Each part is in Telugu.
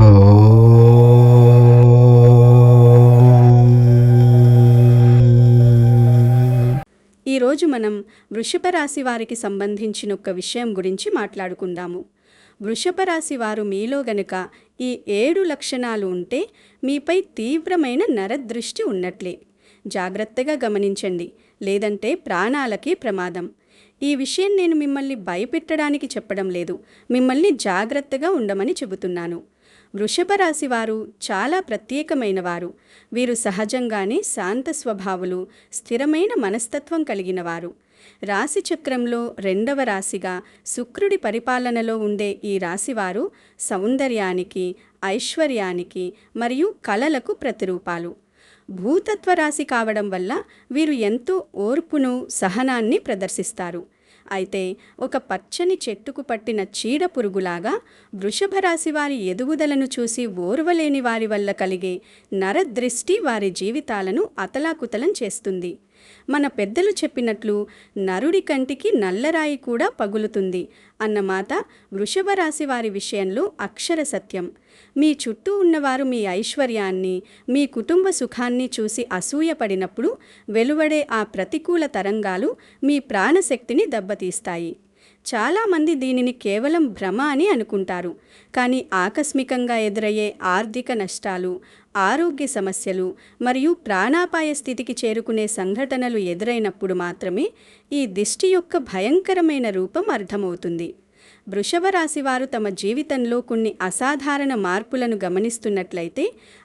ఈరోజు మనం వృషభ రాశి వారికి సంబంధించిన ఒక విషయం గురించి మాట్లాడుకుందాము. వృషభ రాశి వారు మీలో గనుక ఈ 7 లక్షణాలు ఉంటే మీపై తీవ్రమైన నరదృష్టి ఉన్నట్లే. జాగ్రత్తగా గమనించండి, లేదంటే ప్రాణాలకి ప్రమాదం. ఈ విషయం నేను మిమ్మల్ని భయపెట్టడానికి చెప్పడం లేదు, మిమ్మల్ని జాగ్రత్తగా ఉండమని చెబుతున్నాను. వృషభ రాశి వారు చాలా ప్రత్యేకమైన వారు. వీరు సహజంగానే శాంత స్వభావులు, స్థిరమైన మనస్తత్వం కలిగిన వారు. రాశి చక్రంలో 2వ రాశిగా శుక్రుడి పరిపాలనలో ఉండే ఈ రాశివారు సౌందర్యానికి, ఐశ్వర్యానికి మరియు కళలకు ప్రతిరూపాలు. భూతత్వ రాశి కావడం వల్ల వీరు ఎంతో ఓర్పును, సహనాన్ని ప్రదర్శిస్తారు. అయితే ఒక పచ్చని చెట్టుకు పట్టిన చీడ పురుగులాగా వృషభ రాశి వారి ఎదుగుదలను చూసి ఓర్వలేని వారి వల్ల కలిగే నరదృష్టి వారి జీవితాలను అతలాకుతలం చేస్తుంది. మన పెద్దలు చెప్పినట్లు నరుడి కంటికి నల్లరాయి కూడా పగులుతుంది అన్నమాట వృషభ రాశి వారి విషయంలో అక్షర సత్యం. మీ చుట్టూ ఉన్నవారు మీ ఐశ్వర్యాన్ని, మీ కుటుంబ సుఖాన్ని చూసి అసూయపడినప్పుడు వెలువడే ఆ ప్రతికూల తరంగాలు మీ ప్రాణశక్తిని దెబ్బతీస్తాయి. చాలామంది దీనిని కేవలం భ్రమ అని అనుకుంటారు. కానీ ఆకస్మికంగా ఎదురయ్యే ఆర్థిక నష్టాలు, ఆరోగ్య సమస్యలు మరియు ప్రాణాపాయ స్థితికి చేరుకునే సంఘటనలు ఎదురైనప్పుడు మాత్రమే ఈ దిష్టి యొక్క భయంకరమైన రూపం అర్థమవుతుంది. వృషభ రాశి వారు తమ జీవితంలో కొన్ని అసాధారణ మార్పులను గమనిస్తున్నట్లయితే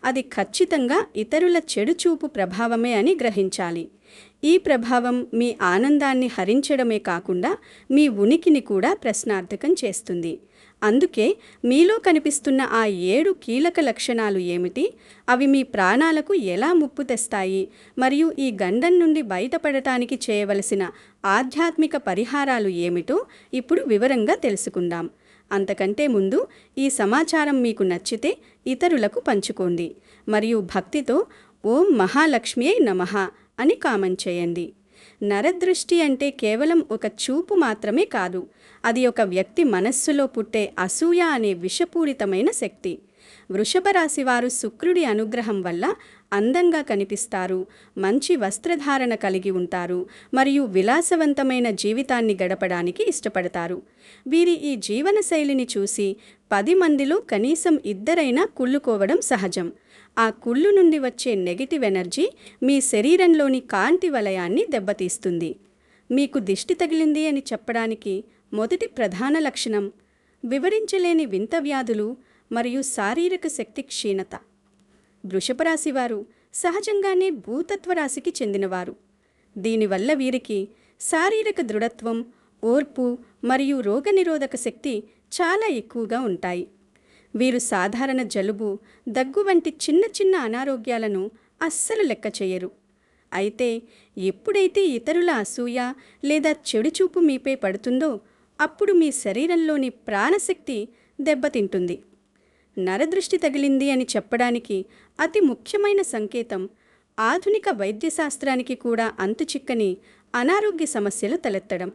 అది ఖచ్చితంగా ఇతరుల చెడుచూపు ప్రభావమే అని గ్రహించాలి. ఈ ప్రభావం మీ ఆనందాన్ని హరించడమే కాకుండా మీ ఉనికిని కూడా ప్రశ్నార్థకం చేస్తుంది. అందుకే మీలో కనిపిస్తున్న ఆ 7 కీలక లక్షణాలు ఏమిటి, అవి మీ ప్రాణాలకు ఎలా ముప్పు తెస్తాయి, మరియు ఈ గండం నుండి బయటపడటానికి చేయవలసిన ఆధ్యాత్మిక పరిహారాలు ఏమిటో ఇప్పుడు వివరంగా తెలుసుకుందాం. అంతకంటే ముందు ఈ సమాచారం మీకు నచ్చితే ఇతరులకు పంచుకోండి మరియు భక్తితో ఓం మహాలక్ష్మియై నమః అని కామెంట్ చేయండి. నరదృష్టి అంటే కేవలం ఒక చూపు మాత్రమే కాదు, అది ఒక వ్యక్తి మనస్సులో పుట్టే అసూయ అనే విషపూరితమైన శక్తి. వృషభ రాశి వారు శుక్రుడి అనుగ్రహం వల్ల అందంగా కనిపిస్తారు, మంచి వస్త్రధారణ కలిగి ఉంటారు మరియు విలాసవంతమైన జీవితాన్ని గడపడానికి ఇష్టపడతారు. వీరి ఈ జీవన శైలిని చూసి 10 మందిలో కనీసం 2 కుళ్ళుకోవడం సహజం. ఆ కుళ్ళు నుండి వచ్చే నెగిటివ్ ఎనర్జీ మీ శరీరంలోని కాంతి వలయాన్ని దెబ్బతీస్తుంది. మీకు దిష్టి తగిలింది అని చెప్పడానికి మొదటి ప్రధాన లక్షణం వివరించలేని వింత వ్యాధులు మరియు శారీరక శక్తి క్షీణత. వృషభ రాశి వారు సహజంగానే భూతత్వ రాశికి చెందినవారు. దీనివల్ల వీరికి శారీరక దృఢత్వం, ఓర్పు మరియు రోగనిరోధక శక్తి చాలా ఎక్కువగా ఉంటాయి. వీరు సాధారణ జలుబు, దగ్గు వంటి చిన్న చిన్న అనారోగ్యాలను అస్సలు లెక్క చేయరు. అయితే ఎప్పుడైతే ఇతరుల అసూయ లేదా చెడుచూపు మీపై పడుతుందో అప్పుడు మీ శరీరంలోని ప్రాణశక్తి దెబ్బతింటుంది. నరదృష్టి తగిలింది అని చెప్పడానికి అతి ముఖ్యమైన సంకేతం ఆధునిక వైద్యశాస్త్రానికి కూడా అంతుచిక్కని అనారోగ్య సమస్యలు తలెత్తడం.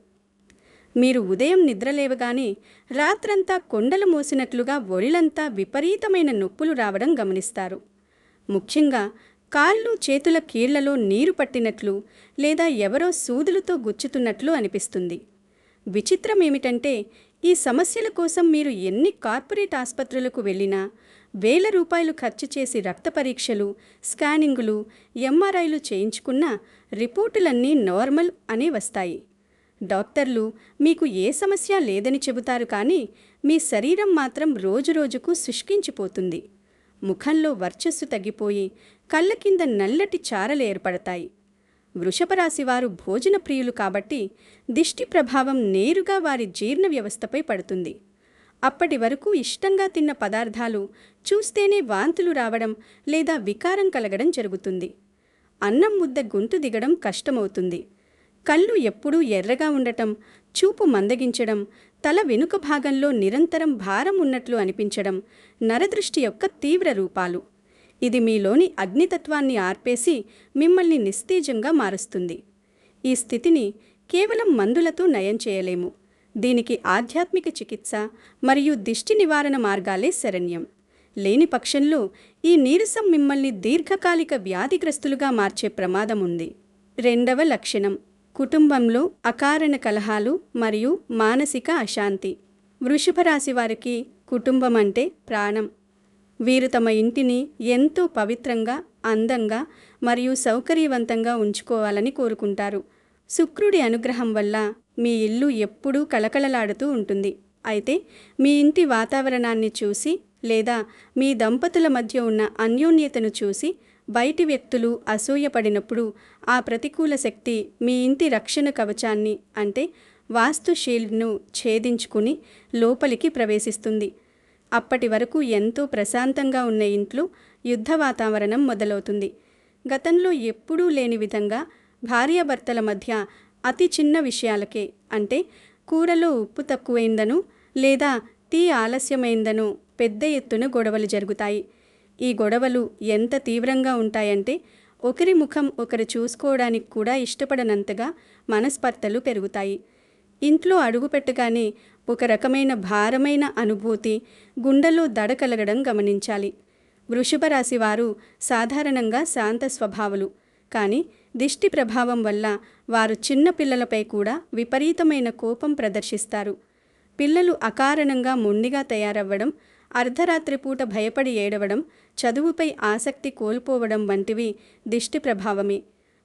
మీరు ఉదయం నిద్రలేవగానే రాత్రంతా కొండలు మోసినట్లుగా ఒళ్ళంతా విపరీతమైన నొప్పులు రావడం గమనిస్తారు. ముఖ్యంగా కాళ్ళు, చేతుల కీళ్లలో నీరు పట్టినట్లు లేదా ఎవరో సూదులతో గుచ్చుతున్నట్లు అనిపిస్తుంది. విచిత్రం ఏమిటంటే ఈ సమస్యల కోసం మీరు ఎన్ని కార్పొరేట్ ఆసుపత్రులకు వెళ్ళినా, వేల రూపాయలు ఖర్చు చేసి రక్త పరీక్షలు, స్కానింగులు, ఎంఆర్ఐలు చేయించుకున్నా రిపోర్టులన్నీ నార్మల్ అనే వస్తాయి. డాక్టర్లు మీకు ఏ సమస్య లేదని చెబుతారు, కానీ మీ శరీరం మాత్రం రోజురోజుకు శుష్కించిపోతుంది. ముఖంలో వర్చస్సు తగ్గిపోయి కళ్ళ కింద నల్లటి చారలు ఏర్పడతాయి. వృషభ రాశి వారు భోజన ప్రియులు కాబట్టి దిష్టి ప్రభావం నేరుగా వారి జీర్ణ వ్యవస్థపై పడుతుంది. అప్పటి వరకు ఇష్టంగా తిన్న పదార్థాలు చూస్తేనే వాంతులు రావడం లేదా వికారం కలగడం జరుగుతుంది. అన్నం ముద్ద గొంతు దిగడం కష్టమవుతుంది. కళ్ళు ఎప్పుడూ ఎర్రగా ఉండటం, చూపు మందగించడం, తల వెనుక భాగంలో నిరంతరం భారం ఉన్నట్లు అనిపించడం నరదృష్టి యొక్క తీవ్ర రూపాలు. ఇది మీలోని అగ్నితత్వాన్ని ఆర్పేసి మిమ్మల్ని నిస్తేజంగా మారుస్తుంది. ఈ స్థితిని కేవలం మందులతో నయం చేయలేము. దీనికి ఆధ్యాత్మిక చికిత్స మరియు దిష్టి నివారణ మార్గాలే శరణ్యం. లేని పక్షంలో ఈ నీరసం మిమ్మల్ని దీర్ఘకాలిక వ్యాధిగ్రస్తులుగా మార్చే ప్రమాదం ఉంది. రెండవ లక్షణం, కుటుంబంలో అకారణ కలహాలు మరియు మానసిక అశాంతి. వృషభ రాశి వారికి కుటుంబం అంటే ప్రాణం. వీరు తమ ఇంటిని ఎంతో పవిత్రంగా, అందంగా మరియు సౌకర్యవంతంగా ఉంచుకోవాలని కోరుకుంటారు. శుక్రుడి అనుగ్రహం వల్ల మీ ఇల్లు ఎప్పుడూ కళకళలాడుతూ ఉంటుంది. అయితే మీ ఇంటి వాతావరణాన్ని చూసి లేదా మీ దంపతుల మధ్య ఉన్న అన్యోన్యతను చూసి బయటి వ్యక్తులు అసూయపడినప్పుడు ఆ ప్రతికూల శక్తి మీ ఇంటి రక్షణ కవచాన్ని అంటే వాస్తు షీల్డ్ను ఛేదించుకుని లోపలికి ప్రవేశిస్తుంది. అప్పటి వరకు ఎంతో ప్రశాంతంగా ఉన్న ఇంట్లో యుద్ధ వాతావరణం మొదలవుతుంది. గతంలో ఎప్పుడూ లేని విధంగా భార్యాభర్తల మధ్య అతి చిన్న విషయాలకే, అంటే కూరలో ఉప్పు తక్కువైందనో లేదా టీ ఆలస్యమైందనో పెద్ద ఎత్తున గొడవలు జరుగుతాయి. ఈ గొడవలు ఎంత తీవ్రంగా ఉంటాయంటే ఒకరి ముఖం ఒకరు చూసుకోవడానికి కూడా ఇష్టపడనంతగా మనస్పర్ధలు పెరుగుతాయి. ఇంట్లో అడుగుపెట్టగానే ఒక రకమైన భారమైన అనుభూతి గుండెలో దడ కలగడం గమనించాలి. వృషభ రాశి వారు సాధారణంగా శాంత స్వభావులు, కానీ దిష్టి ప్రభావం వల్ల వారు చిన్న పిల్లలపై కూడా విపరీతమైన కోపం ప్రదర్శిస్తారు. పిల్లలు అకారణంగా మొండిగా తయారవ్వడం, అర్ధరాత్రి పూట భయపడి ఏడవడం, చదువుపై ఆసక్తి కోల్పోవడం వంటివి దిష్టి ప్రభావమే.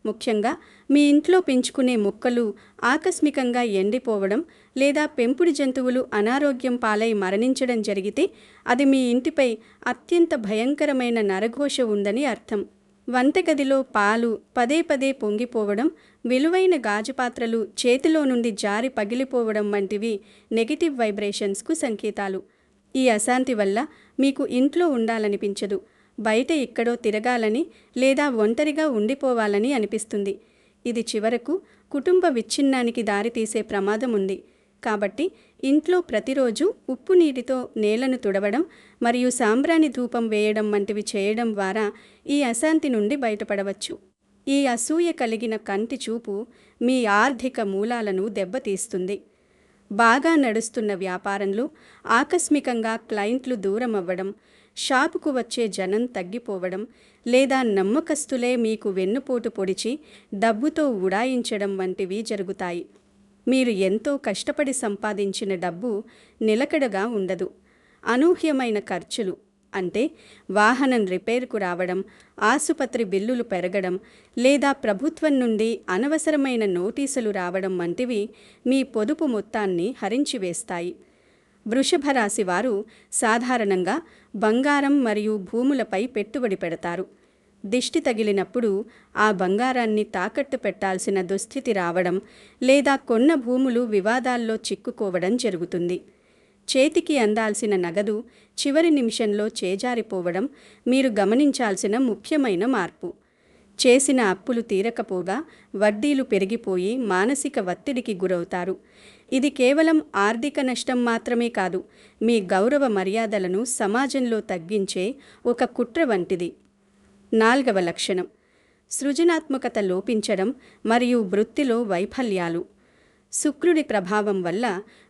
ముఖ్యంగా మీ ఇంట్లో పెంచుకునే మొక్కలు ఆకస్మికంగా ఎండిపోవడం లేదా పెంపుడు జంతువులు అనారోగ్యం పాలై మరణించడం జరిగితే అది మీ ఇంటిపై అత్యంత భయంకరమైన నరఘోష ఉందని అర్థం. వంటగదిలో పాలు పదే పదే పొంగిపోవడం, విలువైన గాజు పాత్రలు చేతిలో నుండి జారి పగిలిపోవడం వంటివి నెగిటివ్ వైబ్రేషన్స్కు సంకేతాలు. ఈ అశాంతి వల్ల మీకు ఇంట్లో ఉండాలనిపించదు, బయట ఎక్కడో తిరగాలని లేదా ఒంటరిగా ఉండిపోవాలని అనిపిస్తుంది. ఇది చివరకు కుటుంబ విచ్ఛిన్నానికి దారితీసే ప్రమాదం ఉంది. కాబట్టి ఇంట్లో ప్రతిరోజు ఉప్పు నీటితో నేలను తుడవడం మరియు సాంబ్రాణి ధూపం వేయడం వంటివి చేయడం ద్వారా ఈ అశాంతి నుండి బయటపడవచ్చు. ఈ అసూయ కలిగిన కంటి చూపు మీ ఆర్థిక మూలాలను దెబ్బతీస్తుంది. బాగా నడుస్తున్న వ్యాపారంలో ఆకస్మికంగా క్లయింట్లు దూరం అవ్వడం, షాపుకు వచ్చే జనం తగ్గిపోవడం లేదా నమ్మకస్తులే మీకు వెన్నుపోటు పొడిచి డబ్బుతో ఉడాయించడం వంటివి జరుగుతాయి. మీరు ఎంతో కష్టపడి సంపాదించిన డబ్బు నిలకడగా ఉండదు. అనూహ్యమైన ఖర్చులు అంటే వాహనం రిపేర్కు రావడం, ఆసుపత్రి బిల్లులు పెరగడం లేదా ప్రభుత్వం నుండి అనవసరమైన నోటీసులు రావడం వంటివి మీ పొదుపు మొత్తాన్ని హరించివేస్తాయి. వృషభ రాశి వారు సాధారణంగా బంగారం మరియు భూములపై పెట్టుబడి పెడతారు. దిష్టి తగిలినప్పుడు ఆ బంగారాన్ని తాకట్టు పెట్టాల్సిన దుస్థితి రావడం లేదా కొన్న భూములు వివాదాల్లో చిక్కుకోవడం జరుగుతుంది. చేతికి అందాల్సిన నగదు చివరి నిమిషంలో చేజారిపోవడం మీరు గమనించాల్సిన ముఖ్యమైన మార్పు. చేసిన అప్పులు తీరకపోగా వడ్డీలు పెరిగిపోయి మానసిక ఒత్తిడికి గురవుతారు. ఇది కేవలం ఆర్థిక నష్టం మాత్రమే కాదు, మీ గౌరవ మర్యాదలను సమాజంలో తగ్గించే ఒక కుట్ర వంటిది. 4వ లక్షణం, సృజనాత్మకత లోపించడం మరియు వృత్తిలో వైఫల్యాలు. శుక్రుడి ప్రభావం వల్ల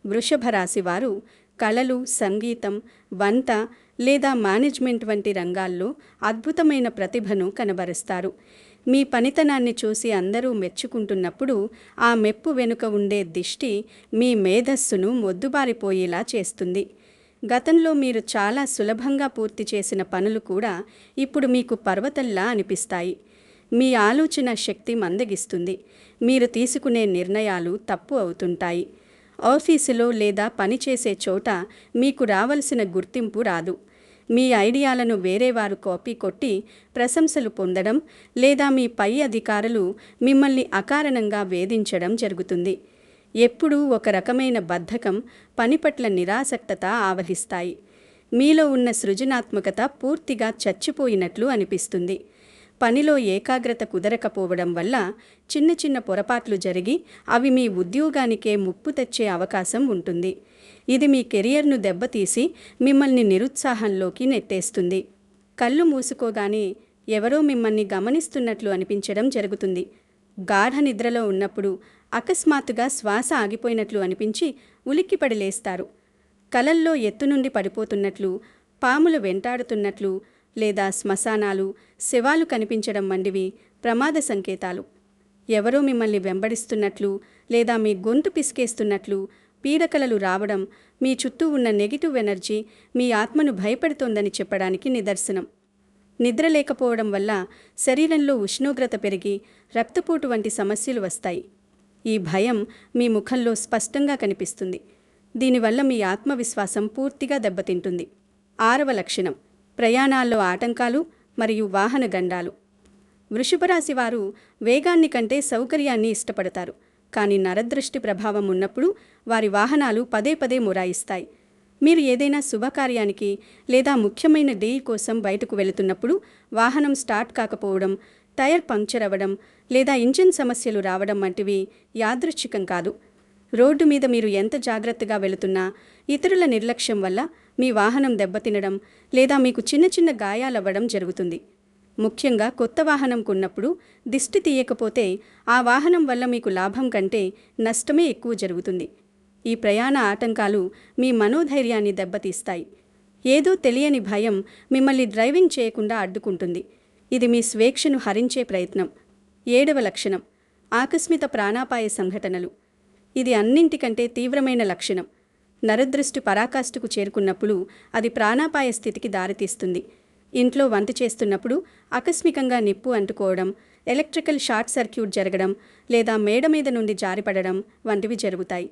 వృషభ రాశి వారు కళలు, సంగీతం, వంట లేదా మేనేజ్మెంట్ వంటి రంగాల్లో అద్భుతమైన ప్రతిభను కనబరుస్తారు. మీ పనితనాన్ని చూసి అందరూ మెచ్చుకుంటున్నప్పుడు ఆ మెప్పు వెనుక ఉండే దిష్టి మీ మేధస్సును మొద్దుబారిపోయేలా చేస్తుంది. గతంలో మీరు చాలా సులభంగా పూర్తి చేసిన పనులు కూడా ఇప్పుడు మీకు పర్వతంలా అనిపిస్తాయి. మీ ఆలోచన శక్తి మందగిస్తుంది. మీరు తీసుకునే నిర్ణయాలు తప్పు అవుతుంటాయి. ఆఫీసులో లేదా పనిచేసే చోట మీకు రావలసిన గుర్తింపు రాదు. మీ ఐడియాలను వేరేవారు కాపీ కొట్టి ప్రశంసలు పొందడం లేదా మీ పై అధికారులు మిమ్మల్ని అకారణంగా వేధించడం జరుగుతుంది. ఎప్పుడూ ఒక రకమైన బద్ధకం, పని పట్ల నిరాసక్తత ఆవహిస్తాయి. మీలో ఉన్న సృజనాత్మకత పూర్తిగా చచ్చిపోయినట్లు అనిపిస్తుంది. పనిలో ఏకాగ్రత కుదరకపోవడం వల్ల చిన్న చిన్న పొరపాట్లు జరిగి అవి మీ ఉద్యోగానికే ముప్పు తెచ్చే అవకాశం ఉంటుంది. ఇది మీ కెరియర్ను దెబ్బతీసి మిమ్మల్ని నిరుత్సాహంలోకి నెట్టేస్తుంది. కళ్ళు మూసుకోగానే ఎవరో మిమ్మల్ని గమనిస్తున్నట్లు అనిపించడం జరుగుతుంది. గాఢ నిద్రలో ఉన్నప్పుడు అకస్మాత్తుగా శ్వాస ఆగిపోయినట్లు అనిపించి ఉలిక్కిపడి లేస్తారు. కలల్లో ఎత్తు నుండి పడిపోతున్నట్లు, పాములు వెంటాడుతున్నట్లు లేదా శ్మశానాలు, శవాలు కనిపించడం వంటివి ప్రమాద సంకేతాలు. ఎవరో మిమ్మల్ని వెంబడిస్తున్నట్లు లేదా మీ గొంతు పిసికేస్తున్నట్లు పీడకలలు రావడం మీ చుట్టూ ఉన్న నెగిటివ్ ఎనర్జీ మీ ఆత్మను భయపెడుతోందని చెప్పడానికి నిదర్శనం. నిద్ర లేకపోవడం వల్ల శరీరంలో ఉష్ణోగ్రత పెరిగి రక్తపోటు వంటి సమస్యలు వస్తాయి. ఈ భయం మీ ముఖంలో స్పష్టంగా కనిపిస్తుంది. దీనివల్ల మీ ఆత్మవిశ్వాసం పూర్తిగా దెబ్బతింటుంది. 6వ లక్షణం, ప్రయాణాల్లో ఆటంకాలు మరియు వాహన గండాలు. వృషభ రాశి వారు వేగాన్ని కంటే సౌకర్యాన్ని ఇష్టపడతారు. కానీ నరదృష్టి ప్రభావం ఉన్నప్పుడు వారి వాహనాలు పదే పదే మొరాయిస్తాయి. మీరు ఏదైనా శుభకార్యానికి లేదా ముఖ్యమైన డీల్ కోసం బయటకు వెళుతున్నప్పుడు వాహనం స్టార్ట్ కాకపోవడం, టైర్ పంక్చర్ అవ్వడం లేదా ఇంజిన్ సమస్యలు రావడం వంటివి యాదృచ్ఛికం కాదు. రోడ్డు మీద మీరు ఎంత జాగ్రత్తగా వెళుతున్నా ఇతరుల నిర్లక్ష్యం వల్ల మీ వాహనం దెబ్బతినడం లేదా మీకు చిన్న చిన్న గాయాలవ్వడం జరుగుతుంది. ముఖ్యంగా కొత్త వాహనం కొన్నప్పుడు దిష్టి తీయకపోతే ఆ వాహనం వల్ల మీకు లాభం కంటే నష్టమే ఎక్కువ జరుగుతుంది. ఈ ప్రయాణ ఆటంకాలు మీ మనోధైర్యాన్ని దెబ్బతీస్తాయి. ఏదో తెలియని భయం మిమ్మల్ని డ్రైవింగ్ చేయకుండా అడ్డుకుంటుంది. ఇది మీ స్వేచ్ఛను హరించే ప్రయత్నం. 7వ లక్షణం, ఆకస్మిక ప్రాణాపాయ సంఘటనలు. ఇది అన్నింటికంటే తీవ్రమైన లక్షణం. నరదృష్టి పరాకాష్ఠకు చేరుకున్నప్పుడు అది ప్రాణాపాయ స్థితికి దారితీస్తుంది. ఇంట్లో వంట చేస్తున్నప్పుడు ఆకస్మికంగా నిప్పు అంటుకోవడం, ఎలక్ట్రికల్ షార్ట్ సర్క్యూట్ జరగడం లేదా మేడ మీద నుండి జారిపడడం వంటివి జరుగుతాయి.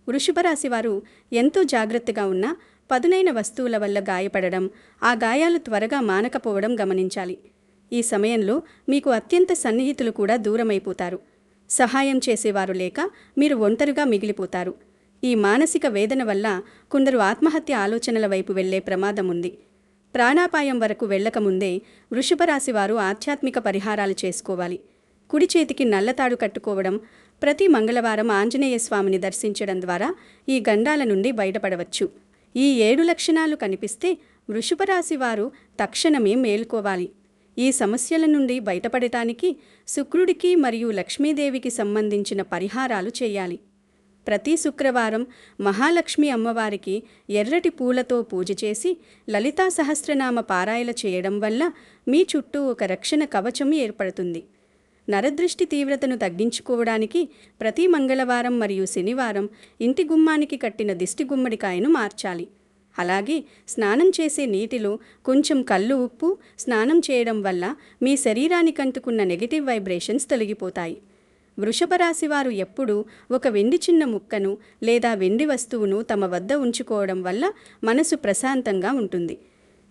వృషభ రాశి వారు ఎంతో జాగ్రత్తగా ఉన్నా పదునైన వస్తువుల వల్ల గాయపడడం, ఆ గాయాలు త్వరగా మానకపోవడం గమనించాలి. ఈ సమయంలో మీకు అత్యంత సన్నిహితులు కూడా దూరమైపోతారు. సహాయం చేసేవారు లేక మీరు ఒంటరిగా మిగిలిపోతారు. ఈ మానసిక వేదన వల్ల కొందరు ఆత్మహత్య ఆలోచనల వైపు వెళ్లే ప్రమాదం ఉంది. ప్రాణాపాయం వరకు వెళ్లకముందే వృషభ రాశి వారు ఆధ్యాత్మిక పరిహారాలు చేసుకోవాలి. కుడి చేతికి నల్లతాడు కట్టుకోవడం, ప్రతి మంగళవారం ఆంజనేయ స్వామిని దర్శించడం ద్వారా ఈ గండాల నుండి బయటపడవచ్చు. ఈ 7 లక్షణాలు కనిపిస్తే వృషభ రాశి వారు తక్షణమే మేల్కోవాలి. ఈ సమస్యల నుండి బయటపడటానికి శుక్రుడికి మరియు లక్ష్మీదేవికి సంబంధించిన పరిహారాలు చేయాలి. ప్రతి శుక్రవారం మహాలక్ష్మి అమ్మవారికి ఎర్రటి పూలతో పూజ చేసి లలితా సహస్రనామ పారాయణ చేయడం వల్ల మీ చుట్టూ ఒక రక్షణ కవచం ఏర్పడుతుంది. నరదృష్టి తీవ్రతను తగ్గించుకోవడానికి ప్రతి మంగళవారం మరియు శనివారం ఇంటి గుమ్మానికి కట్టిన దిష్టి గుమ్మడికాయను మార్చాలి. అలాగే స్నానం చేసే నీటిలో కొంచెం కల్లు ఉప్పు స్నానం చేయడం వల్ల మీ శరీరానికి అంటుకున్న నెగిటివ్ వైబ్రేషన్స్ తొలగిపోతాయి. వృషభ రాశి వారు ఎప్పుడూ ఒక వెండి చిన్న ముక్కను లేదా వెండి వస్తువును తమ వద్ద ఉంచుకోవడం వల్ల మనసు ప్రశాంతంగా ఉంటుంది.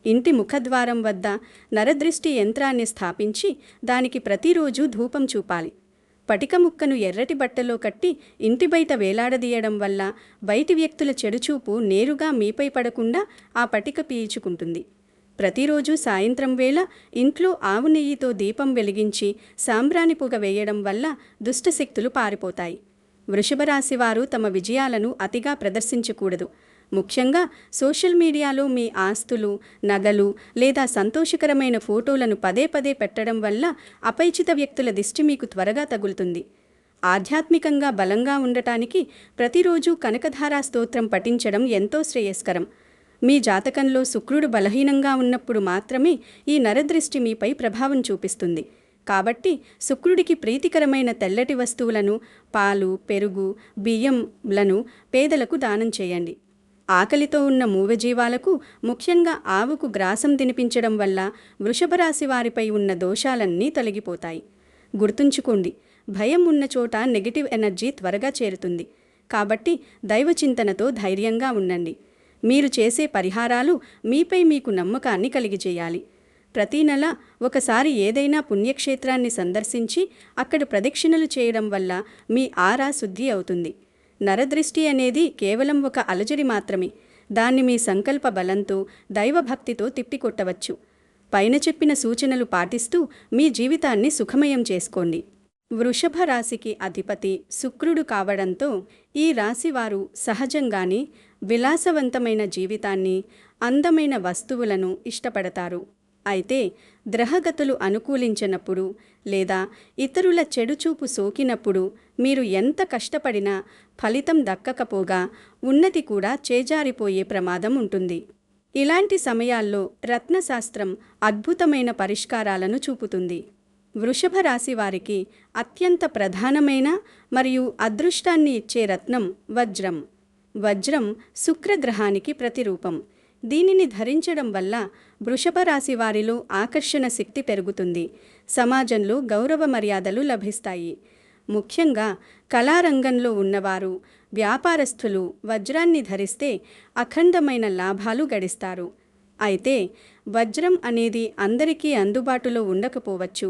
ఇంటి ముఖద్వారం వద్ద నరదృష్టి యంత్రాన్ని స్థాపించి దానికి ప్రతిరోజు ధూపం చూపాలి. పటిక ముక్కను ఎర్రటి బట్టలో కట్టి ఇంటి బయట వేలాడదీయడం వల్ల బయటి వ్యక్తుల చెడుచూపు నేరుగా మీపై పడకుండా ఆ పటిక పీల్చుకుంటుంది. ప్రతిరోజు సాయంత్రం వేళ ఇంట్లో ఆవు నెయ్యితో దీపం వెలిగించి సాంబ్రాణి పొగ వేయడం వల్ల దుష్టశక్తులు పారిపోతాయి. వృషభ రాశి వారు తమ విజయాలను అతిగా ప్రదర్శించకూడదు. ముఖ్యంగా సోషల్ మీడియాలో మీ ఆస్తులు, నగలు లేదా సంతోషకరమైన ఫోటోలను పదే పదే పెట్టడం వల్ల అపరిచిత వ్యక్తుల దిష్టి మీకు త్వరగా తగులుతుంది. ఆధ్యాత్మికంగా బలంగా ఉండటానికి ప్రతిరోజు కనకధారా స్తోత్రం పఠించడం ఎంతో శ్రేయస్కరం. మీ జాతకంలో శుక్రుడు బలహీనంగా ఉన్నప్పుడు మాత్రమే ఈ నరదృష్టి మీపై ప్రభావం చూపిస్తుంది. కాబట్టి శుక్రుడికి ప్రీతికరమైన తెల్లటి వస్తువులను, పాలు, పెరుగు, బియ్యంలను పేదలకు దానం చేయండి. ఆకలితో ఉన్న మూగజీవాలకు, ముఖ్యంగా ఆవుకు గ్రాసం తినిపించడం వల్ల వృషభ రాశి వారిపై ఉన్న దోషాలన్నీ తొలగిపోతాయి. గుర్తుంచుకోండి, భయం ఉన్న చోట నెగిటివ్ ఎనర్జీ త్వరగా చేరుతుంది. కాబట్టి దైవచింతనతో ధైర్యంగా ఉండండి. మీరు చేసే పరిహారాలు మీపై మీకు నమ్మకాన్ని కలిగజేయాలి. ప్రతి నెల ఒకసారి ఏదైనా పుణ్యక్షేత్రాన్ని సందర్శించి అక్కడ ప్రదక్షిణలు చేయడం వల్ల మీ ఆరా శుద్ధి అవుతుంది. నరదృష్టి అనేది కేవలం ఒక అలజడి మాత్రమే. దాన్ని మీ సంకల్ప బలంతో, దైవభక్తితో తిప్పికొట్టవచ్చు. పైన చెప్పిన సూచనలు పాటిస్తూ మీ జీవితాన్ని సుఖమయం చేసుకోండి. వృషభ రాశికి అధిపతి శుక్రుడు కావడంతో ఈ రాశివారు సహజంగానే విలాసవంతమైన జీవితాన్ని, అందమైన వస్తువులను ఇష్టపడతారు. అయితే గ్రహగతులు అనుకూలించనప్పుడు లేదా ఇతరుల చెడుచూపు సోకినప్పుడు మీరు ఎంత కష్టపడినా ఫలితం దక్కకపోగా ఉన్నతి కూడా చేజారిపోయే ప్రమాదం ఉంటుంది. ఇలాంటి సమయాల్లో రత్నశాస్త్రం అద్భుతమైన పరిష్కారాలను చూపుతుంది. వృషభ రాశి వారికి అత్యంత ప్రధానమైన మరియు అదృష్టాన్ని ఇచ్చే రత్నం వజ్రం. వజ్రం శుక్రగ్రహానికి ప్రతిరూపం. దీనిని ధరించడం వల్ల వృషభ రాశి వారిలో ఆకర్షణ శక్తి పెరుగుతుంది. సమాజంలో గౌరవ మర్యాదలు లభిస్తాయి. ముఖ్యంగా కళారంగంలో ఉన్నవారు, వ్యాపారస్తులు వజ్రాన్ని ధరిస్తే అఖండమైన లాభాలు గడిస్తారు. అయితే వజ్రం అనేది అందరికీ అందుబాటులో ఉండకపోవచ్చు.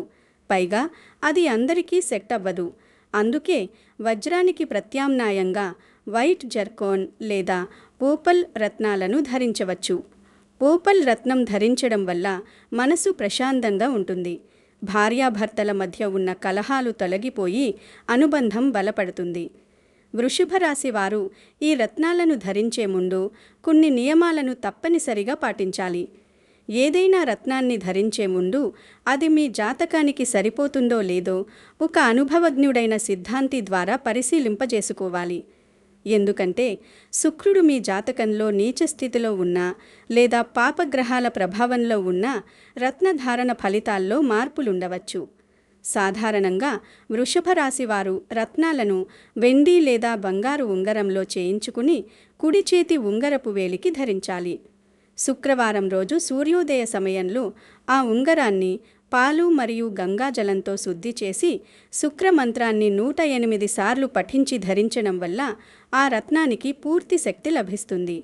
పైగా అది అందరికీ సెట్ అవ్వదు. అందుకే వజ్రానికి ప్రత్యామ్నాయంగా వైట్ జర్కోన్ లేదా ఓపల్ రత్నాలను ధరించవచ్చు. ఓపల్ రత్నం ధరించడం వల్ల మనసు ప్రశాంతంగా ఉంటుంది. భార్యాభర్తల మధ్య ఉన్న కలహాలు తొలగిపోయి అనుబంధం బలపడుతుంది. వృషభ రాశి వారు ఈ రత్నాలను ధరించే ముందు కొన్ని నియమాలను తప్పనిసరిగా పాటించాలి. ఏదైనా రత్నాన్ని ధరించే ముందు అది మీ జాతకానికి సరిపోతుందో లేదో ఒక అనుభవజ్ఞుడైన సిద్ధాంతి ద్వారా పరిశీలింపజేసుకోవాలి. ఎందుకంటే శుక్రుడు మీ జాతకంలో నీచ స్థితిలో ఉన్నా లేదా పాపగ్రహాల ప్రభావంలో ఉన్నా రత్నధారణ ఫలితాల్లో మార్పులుండవచ్చు. సాధారణంగా వృషభ రాశి వారు రత్నాలను వెండి లేదా బంగారు ఉంగరంలో చేయించుకుని కుడి చేతి ఉంగరపు వేలికి ధరించాలి. శుక్రవారం రోజు సూర్యోదయ సమయంలో ఆ ఉంగరాన్ని పాలు మరియు గంగాజలంతో శుద్ధి చేసి శుక్రమంత్రాన్ని 108 సార్లు పఠించి ధరించడం వల్ల ఆ రత్నానికి పూర్తి శక్తి లభిస్తుంది.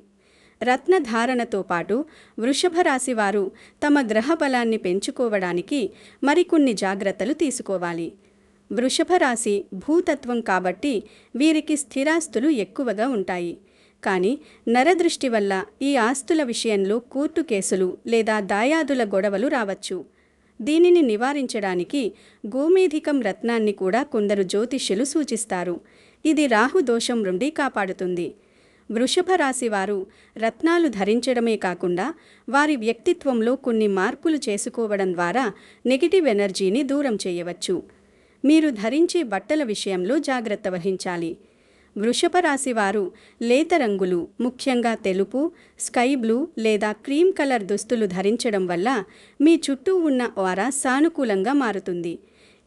రత్నధారణతో పాటు వృషభ రాశి వారు తమ గ్రహ బలాన్ని పెంచుకోవడానికి మరికొన్ని జాగ్రత్తలు తీసుకోవాలి. వృషభ రాశి భూతత్వం కాబట్టి వీరికి స్థిరాస్తులు ఎక్కువగా ఉంటాయి. కానీ నరదృష్టి వల్ల ఈ ఆస్తుల విషయంలో కోర్టు కేసులు లేదా దాయాదుల గొడవలు రావచ్చు. దీనిని నివారించడానికి గోమేధికం రత్నాన్ని కూడా కొందరు జ్యోతిష్యులు సూచిస్తారు. ఇది రాహు దోషం నుండి కాపాడుతుంది. వృషభ రాశి వారు రత్నాలు ధరించడమే కాకుండా వారి వ్యక్తిత్వంలో కొన్ని మార్పులు చేసుకోవడం ద్వారా నెగిటివ్ ఎనర్జీని దూరం చేయవచ్చు. మీరు ధరించే బట్టల విషయంలో జాగ్రత్త వహించాలి. వృషభ రాశి వారు లేత రంగులు, ముఖ్యంగా తెలుపు, స్కై బ్లూ లేదా క్రీమ్ కలర్ దుస్తులు ధరించడం వల్ల మీ చుట్టూ ఉన్న ఆరా సానుకూలంగా మారుతుంది.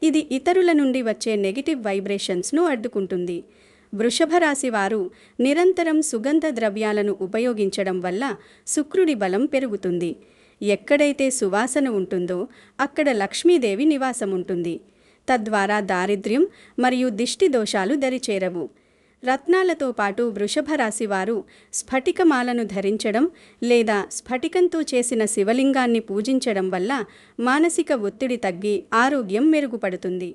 ఇది ఇతరుల నుండి వచ్చే నెగిటివ్ వైబ్రేషన్స్ను అడ్డుకుంటుంది. వృషభ రాశి వారు నిరంతరం సుగంధ ద్రవ్యాలను ఉపయోగించడం వల్ల శుక్రుడి బలం పెరుగుతుంది. ఎక్కడైతే సువాసన ఉంటుందో అక్కడ లక్ష్మీదేవి నివాసం ఉంటుంది. తద్వారా దారిద్ర్యం మరియు దిష్టి దోషాలు దరిచేరవు. రత్నాలతో పాటు వృషభ రాశి వారు స్ఫటికమాలను ధరించడం లేదా స్ఫటికంతో చేసిన శివలింగాన్ని పూజించడం వల్ల మానసిక ఒత్తిడి తగ్గి ఆరోగ్యం మెరుగుపడుతుంది.